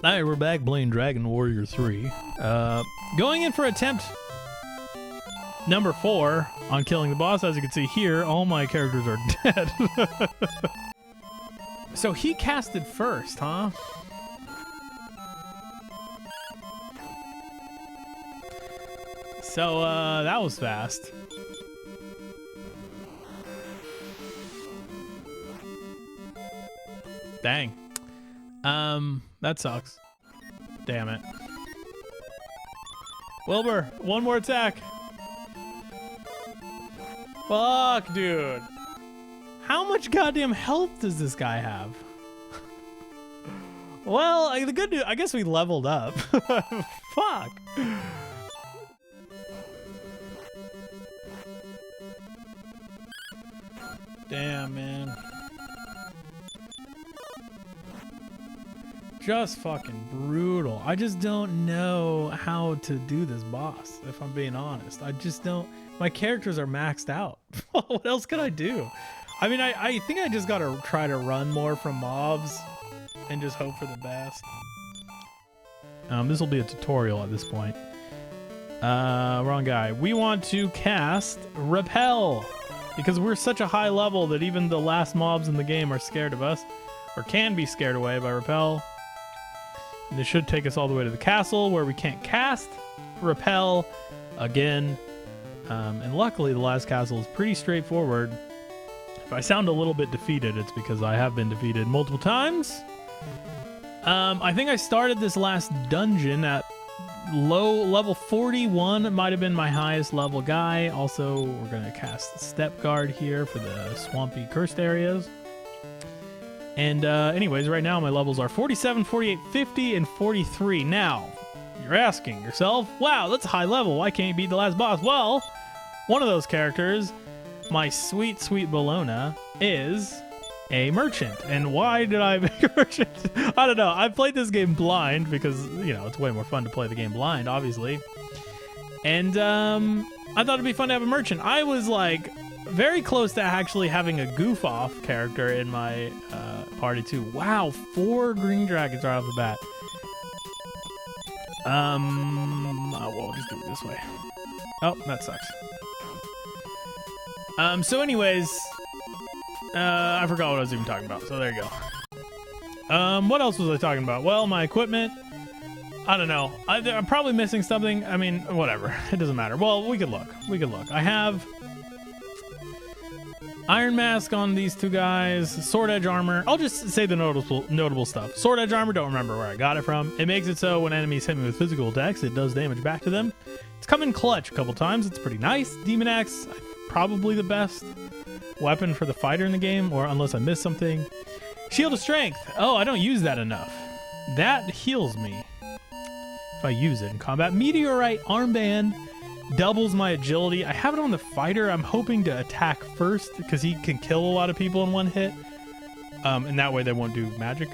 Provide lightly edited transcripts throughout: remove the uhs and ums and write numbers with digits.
Alright, we're back playing Dragon Warrior 3. Going in for attempt number 4 on killing the boss. As you can see here, all my characters are dead. So he casted first, huh? So, that was fast. Dang. That sucks. Damn it. Wilbur, one more attack. Fuck, dude. How much goddamn health does this guy have? Well, the good news, I guess we leveled up. Fuck. Damn, man. Just fucking brutal. I just don't know how to do this boss, if I'm being honest. I just don't. My characters are maxed out. What else could I do? I mean, I think I just gotta try to run more from mobs and just hope for the best. This will be a tutorial at this point. Wrong guy. We want to cast Repel because we're such a high level that even the last mobs in the game are scared of us or can be scared away by Repel. And this should take us all the way to the castle where we can't cast Repel again. And luckily the last castle is pretty straightforward. If I sound a little bit defeated, it's because I have been defeated multiple times. I think I started this last dungeon at low level 41. It might have been my highest level guy. Also, we're going to cast Step Guard here for the swampy cursed areas. And anyways, right now my levels are 47, 48, 50, and 43. Now, you're asking yourself, wow, that's a high level. Why can't you beat the last boss? Well, one of those characters, my sweet, sweet Bologna, is a merchant. And why did I make a merchant? I don't know. I played this game blind because, you know, it's way more fun to play the game blind, obviously. And I thought it'd be fun to have a merchant. I was like very close to actually having a goof off character in my party too. Wow, 4 green dragons right off the bat. We'll just do it this way. Oh, that sucks. So anyways, I forgot what I was even talking about, so there you go. What else was I talking about? Well, my equipment, I don't know. I'm probably missing something. I mean, whatever. It doesn't matter. Well, we could look. I have Iron Mask on these two guys, Sword Edge Armor. I'll just say the notable stuff. Sword Edge Armor, don't remember where I got it from. It makes it so when enemies hit me with physical attacks, it does damage back to them. It's come in clutch a couple times. It's pretty nice. Demon Axe, probably the best weapon for the fighter in the game, or unless I missed something. Shield of Strength. Oh, I don't use that enough. That heals me if I use it in combat. Meteorite Armband doubles my agility. I have it on the fighter. I'm hoping to attack first because he can kill a lot of people in one hit. And that way they won't do magic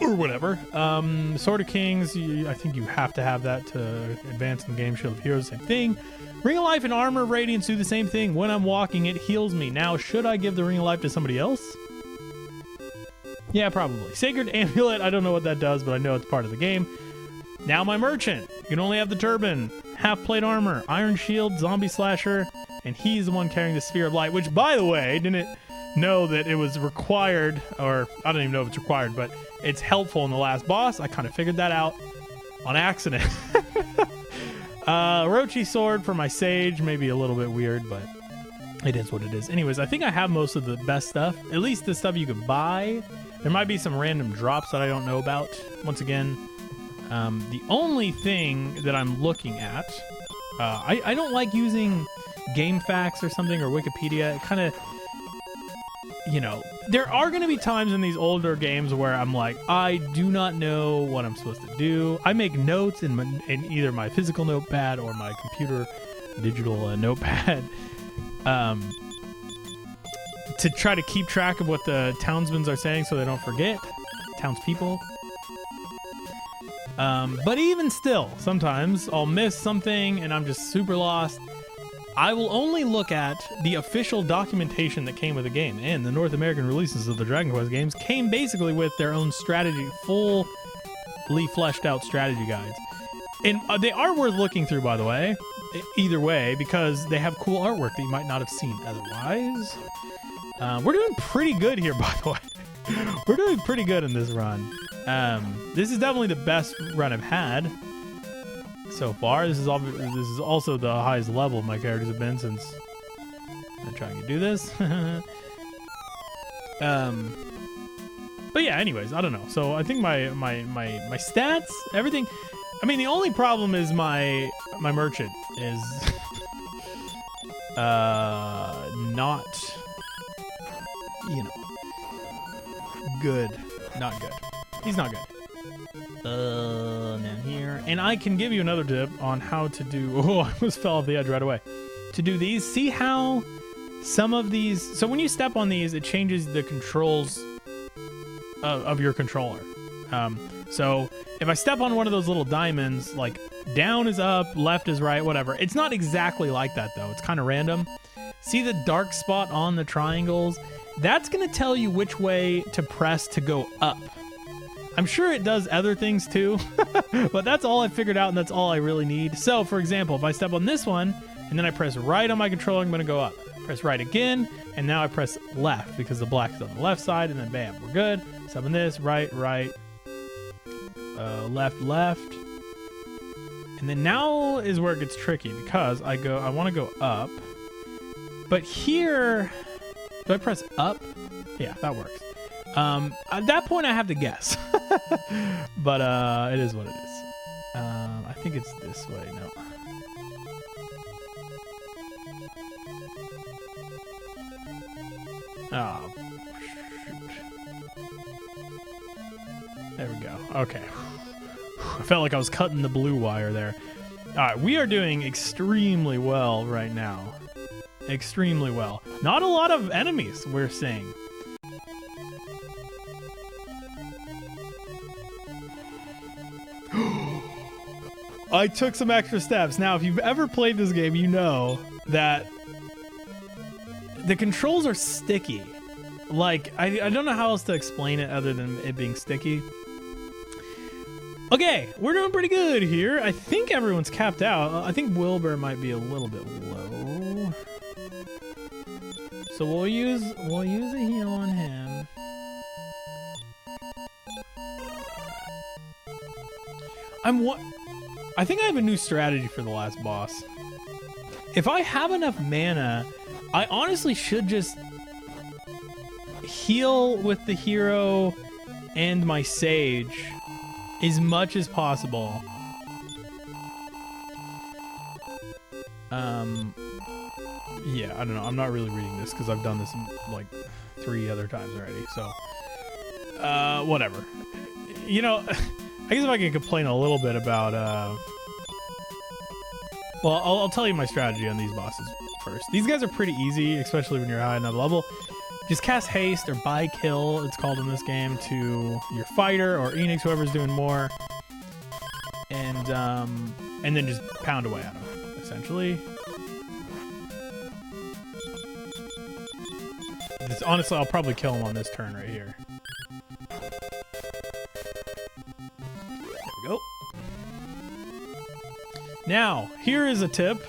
or whatever. Sword of Kings, I think you have to have that to advance in the game. Shield of Heroes, same thing. Ring of Life and Armor of Radiance do the same thing. When I'm walking, it heals me. Now, should I give the Ring of Life to somebody else? Yeah, probably. Sacred Amulet, I don't know what that does, but I know it's part of the game. Now my merchant. You can only have the turban. Half plate armor, iron shield, zombie slasher, and he's the one carrying the Sphere of Light, which, by the way, didn't know that it was required, or I don't even know if it's required, but it's helpful in the last boss. I kind of figured that out on accident. Orochi sword for my sage, maybe a little bit weird, but it is what it is. Anyways, I think I have most of the best stuff, at least the stuff you could buy. There might be some random drops that I don't know about. Once again, the only thing that I'm looking at, I don't like using GameFAQs or something or Wikipedia. It kind of, you know, there are going to be times in these older games where I'm like, I do not know what I'm supposed to do. I make notes in either my physical notepad or my computer digital notepad to try to keep track of what the townsmen are saying so they don't forget, townspeople. But even still, sometimes I'll miss something and I'm just super lost. I will only look at the official documentation that came with the game, and the North American releases of the Dragon Quest games came basically with their own strategy, full fleshed out strategy guides. And they are worth looking through, by the way, either way, because they have cool artwork that you might not have seen otherwise. We're doing pretty good here, by the way. We're doing pretty good in this run. This is definitely the best run I've had so far. This is also the highest level my characters have been since I'm trying to do this. But yeah, anyways, I don't know. So I think my stats, everything. I mean, the only problem is my merchant is not, you know, good. Not good. He's not good. Down here. And I can give you another tip on how to do... Oh, I almost fell off the edge right away. To do these, see how some of these... So when you step on these, it changes the controls of your controller. So if I step on one of those little diamonds, like down is up, left is right, whatever. It's not exactly like that, though. It's kind of random. See the dark spot on the triangles? That's going to tell you which way to press to go up. I'm sure it does other things too, but that's all I figured out, and that's all I really need. So, for example, if I step on this one, and then I press right on my controller, I'm going to go up. Press right again, and now I press left, because the black is on the left side, and then bam, we're good. Step on this, right, left. And then now is where it gets tricky, because I want to go up. But here, do I press up? Yeah, that works. At that point, I have to guess. But it is what it is. I think it's this way. No. Oh, shoot. There we go. Okay. I felt like I was cutting the blue wire there. All right, we are doing extremely well right now. Extremely well. Not a lot of enemies we're seeing. I took some extra steps. Now, if you've ever played this game, you know that the controls are sticky. Like, I don't know how else to explain it other than it being sticky. Okay, we're doing pretty good here. I think everyone's capped out. I think Wilbur might be a little bit low. So we'll use a heal on him. I think I have a new strategy for the last boss. If I have enough mana, I honestly should just heal with the hero and my sage as much as possible. Yeah, I don't know. I'm not really reading this because I've done this like 3 other times already. So, whatever. You know, I guess if I can complain a little bit about, well, I'll tell you my strategy on these bosses first. These guys are pretty easy, especially when you're high enough level. Just cast haste or buy kill, it's called in this game, to your fighter or Enix, whoever's doing more, and then just pound away at them, essentially. Honestly, I'll probably kill him on this turn right here. There we go. Now, here is a tip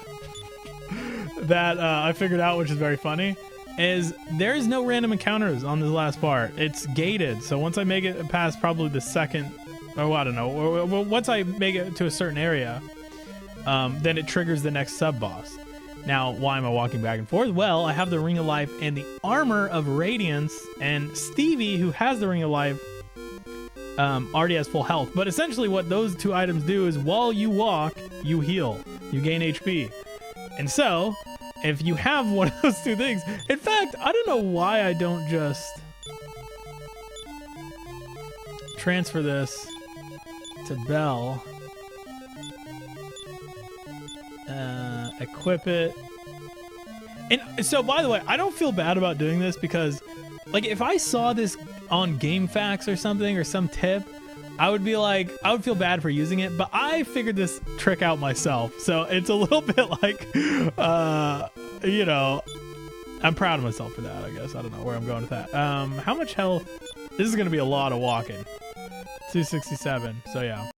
that I figured out, which is very funny, is there's no random encounters on this last part. It's gated, so once I make it past probably the second, oh, I don't know, or once I make it to a certain area, then it triggers the next sub-boss. Now, why am I walking back and forth? Well, I have the Ring of Life and the Armor of Radiance, and Stevie, who has the Ring of Life, already has full health. But essentially what those 2 items do is while you walk, you heal. You gain HP. And so, if you have one of those 2 things... In fact, I don't know why I don't just transfer this to Belle. Equip it. And so, by the way, I don't feel bad about doing this because, like, if I saw this on GameFAQs or something or some tip, I would feel bad for using it, but I figured this trick out myself. So it's a little bit like, you know, I'm proud of myself for that, I guess. I don't know where I'm going with that. How much health? This is going to be a lot of walking. 267. So yeah.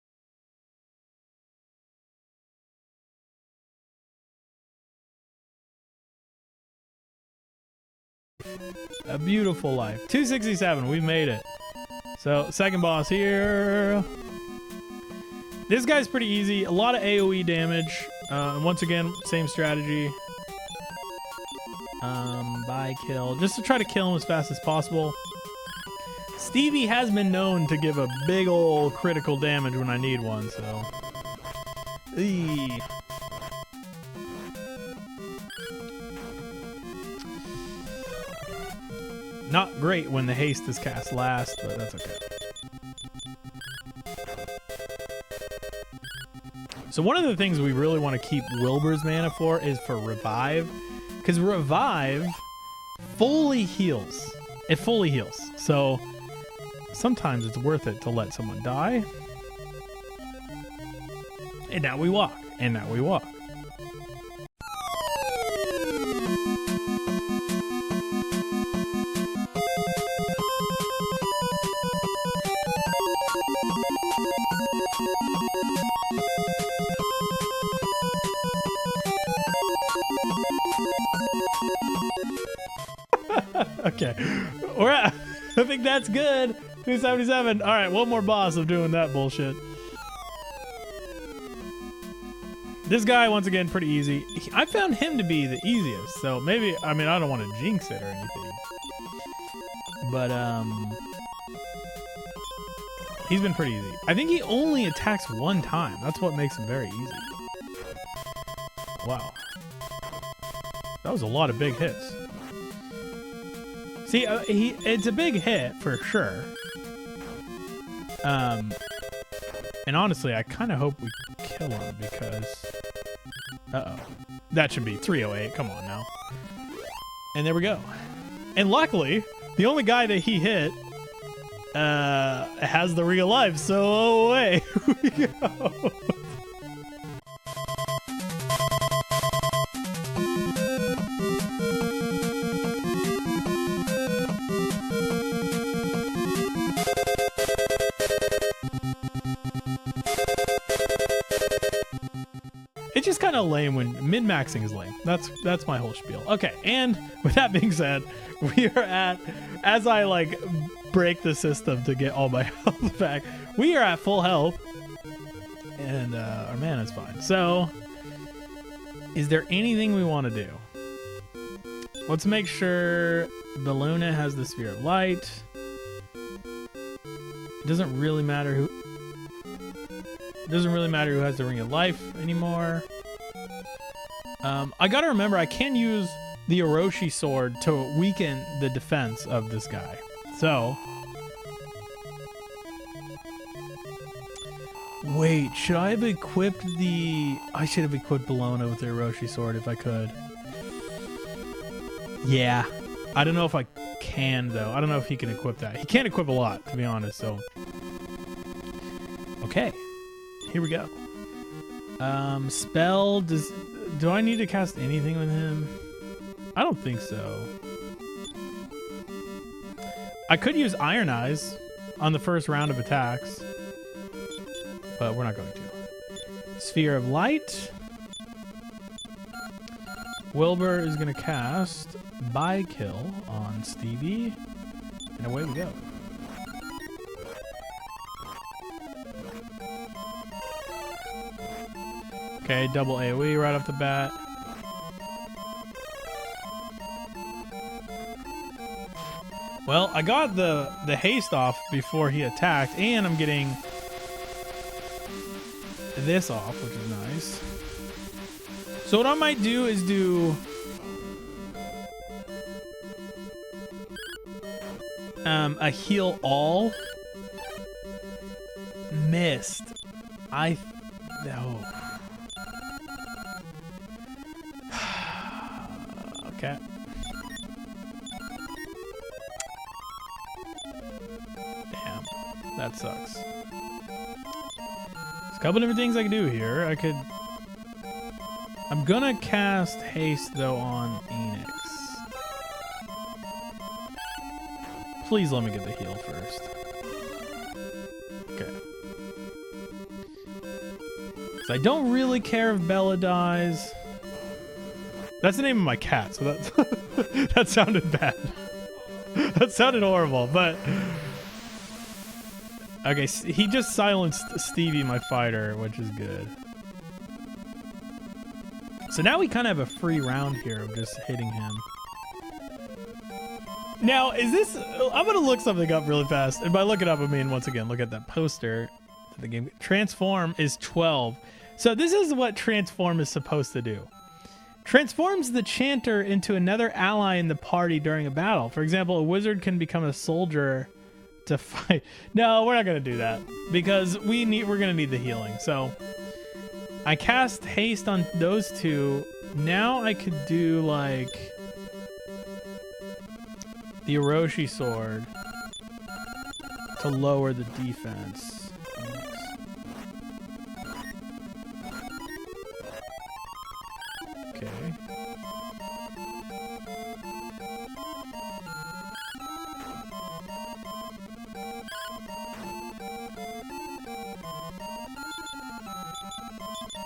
A beautiful life. 267. We've made it. So second boss here. This guy's pretty easy. A lot of AoE damage. And once again, same strategy. Buy kill. Just to try to kill him as fast as possible. Stevie has been known to give a big ol' critical damage when I need one, so. Eee. Not great when the haste is cast last, but that's okay. So one of the things we really want to keep Wilbur's mana for is for revive, because revive fully heals. It fully heals. So sometimes it's worth it to let someone die. And now we walk. And now we walk. Okay, we're at, I think that's good. 277. All right, one more boss of doing that bullshit. This guy, once again, pretty easy. I found him to be the easiest, so maybe, I mean, I don't want to jinx it or anything. But, he's been pretty easy. I think he only attacks one time. That's what makes him very easy. Wow. That was a lot of big hits. See, it's a big hit for sure. And honestly, I kind of hope we kill him because... Uh-oh. That should be 308. Come on now. And there we go. And luckily, the only guy that he hit has the real life, so away we go. It's just kind of lame when min-maxing is lame. That's my whole spiel. Okay, and with that being said, we are at, as I like break the system to get all my health back, we are at full health, and our mana's fine. So, is there anything we want to do? Let's make sure Belluna has the Sphere of Light. It doesn't really matter who... It doesn't really matter who has the Ring of Life anymore. I gotta remember, I can use the Orochi sword to weaken the defense of this guy. So... Wait, should I have equipped the... I should have equipped Bellona with the Orochi sword if I could. Yeah. I don't know if I can, though. I don't know if he can equip that. He can't equip a lot, to be honest, so... Okay. Here we go. Spell, do I need to cast anything with him? I don't think so. I could use Iron Eyes on the first round of attacks, but we're not going to. Sphere of Light. Wilbur is going to cast Buy Kill on Stevie, and away we go. Okay, double AoE right off the bat. Well, I got the haste off before he attacked, and I'm getting this off, which is nice. So what I might do is do a heal all. Missed. No. Okay. Damn, that sucks. There's a couple different things I can do here. I'm gonna cast haste though on Enix. Please let me get the heal first. Okay. I don't really care if Bella dies. That's the name of my cat, so that that sounded bad. That sounded horrible, but okay. He just silenced Stevie, my fighter, which is good. So now we kind of have a free round here of just hitting him. Now, is this... I'm going to look something up really fast. And by look it up, I mean, once again, look at that poster. The game Transform is 12. So this is what Transform is supposed to do. Transforms the chanter into another ally in the party during a battle. For example, a wizard can become a soldier to fight. No, we're not going to do that. Because we're going to need the healing. So I cast haste on those two. Now I could do like... the Orochi sword to lower the defense. Okay.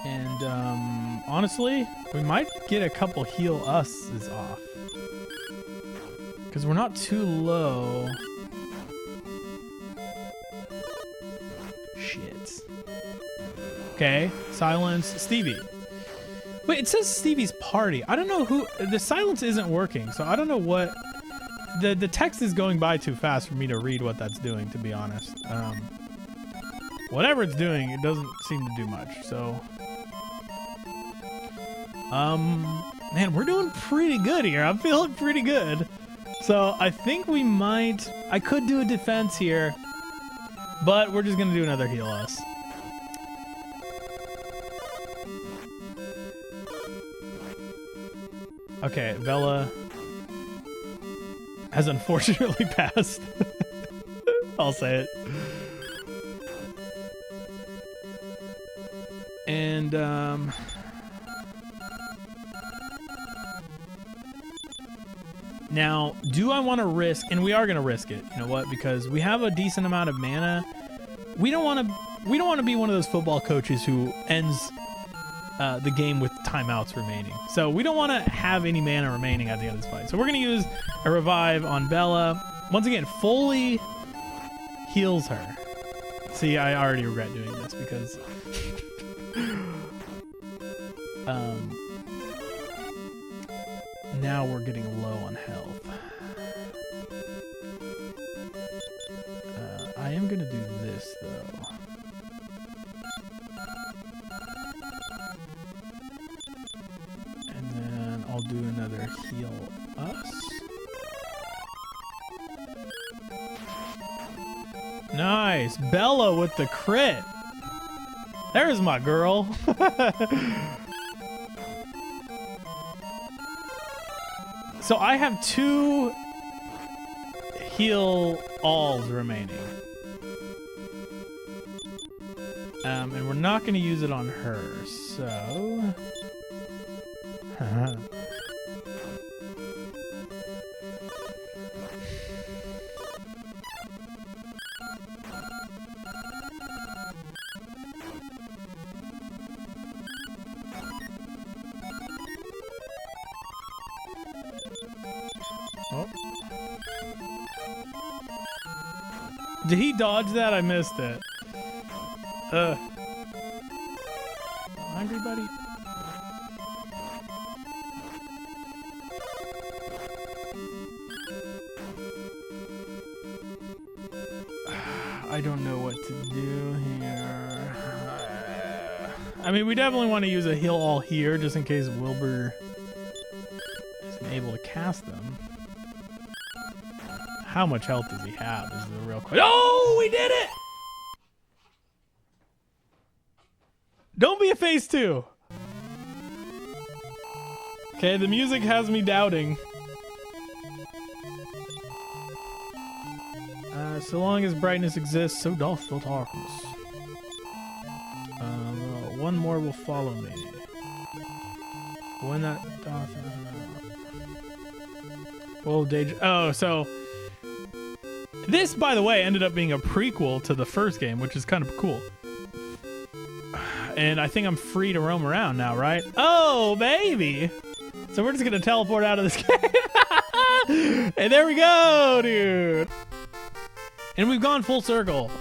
And honestly, we might get a couple heal us's off. Because we're not too low. Shit. Okay, silence Stevie. Wait, it says Stevie's party. I don't know who... The silence isn't working, so I don't know what... The text is going by too fast for me to read what that's doing, to be honest. Whatever it's doing, it doesn't seem to do much, so... Man, we're doing pretty good here. I'm feeling pretty good. So I think we might... I could do a defense here, but we're just going to do another heal us. Okay, Bella has unfortunately passed. I'll say it. And, now, do I want to risk, and we are going to risk it, you know what, because we have a decent amount of mana. We don't want to be one of those football coaches who ends the game with timeouts remaining. So we don't want to have any mana remaining at the end of this fight. So we're going to use a revive on Bella. Once again, fully heals her. See, I already regret doing this because... now we're getting low on health. I am going to do this, though. And then I'll do another heal us. Nice! Bella with the crit! There's my girl! So I have 2 heal alls remaining. And we're not going to use it on her, so... Oh. Did he dodge that? I missed it. Hungry, buddy? I don't know what to do here. I mean, we definitely want to use a heal all here just in case Wilbur isn't able to cast them. How much health does he have is the real question. Oh, we did it! Don't be a phase 2. Okay, the music has me doubting. So long as brightness exists, so doth the darkness. One more will follow me. When that doth... Oh, so... This, by the way, ended up being a prequel to the first game, which is kind of cool. And I think I'm free to roam around now, right? Oh, baby. So we're just going to teleport out of this game. And there we go, dude. And we've gone full circle.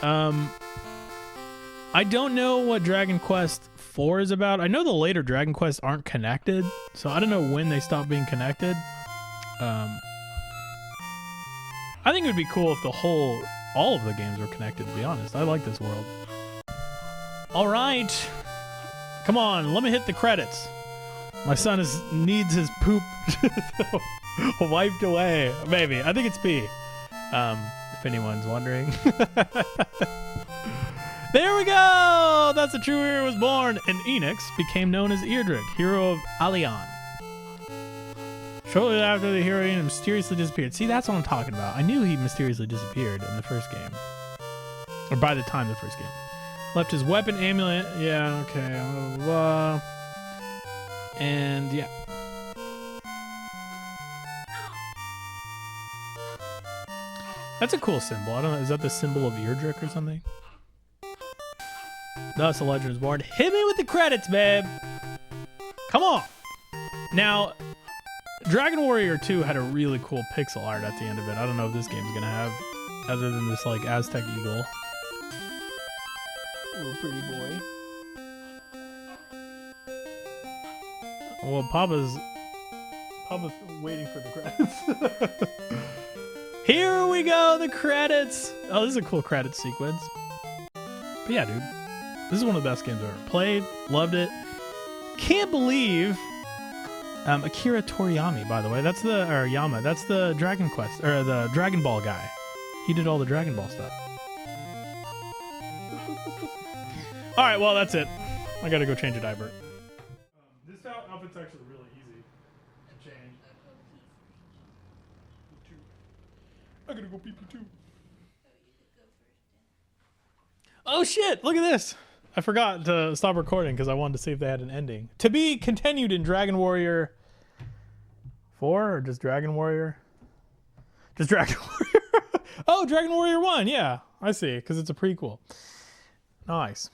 I don't know what Dragon Quest 4 is about. I know the later Dragon Quests aren't connected, so I don't know when they stop being connected. I think it would be cool if all of the games were connected, to be honest. I like this world. All right. Come on, let me hit the credits. My son needs his poop wiped away. Maybe. I think it's P. If anyone's wondering. There we go! That's the true hero was born, and Enix became known as Eardrick, hero of Alion. Shortly after, the hero mysteriously disappeared. See, that's what I'm talking about. I knew he mysteriously disappeared in the first game. Or by the time the first game. Left his weapon, amulet. Yeah, okay. Blah, blah, blah. And, yeah. That's a cool symbol. I don't know. Is that the symbol of Eardrick or something? Thus, a legend is born. Hit me with the credits, babe. Come on. Now, Dragon Warrior 2 had a really cool pixel art at the end of it. I don't know if this game's going to have, other than this, like, Aztec eagle. Little pretty boy. Well, Papa's waiting for the credits. Here we go, the credits. Oh, this is a cool credit sequence. But yeah, dude. This is one of the best games I've ever played. Loved it. Can't believe Akira Toriyama, by the way. That's the Dragon Quest, or the Dragon Ball guy. He did all the Dragon Ball stuff. All right, well, that's it. I gotta go change a diaper. This outfit's actually really easy to change. I gotta go pee pee too. Oh shit, look at this. I forgot to stop recording because I wanted to see if they had an ending. To be continued in Dragon Warrior 4 or just Dragon Warrior? Just Dragon Warrior. Oh, Dragon Warrior 1. Yeah, I see, because it's a prequel. Nice.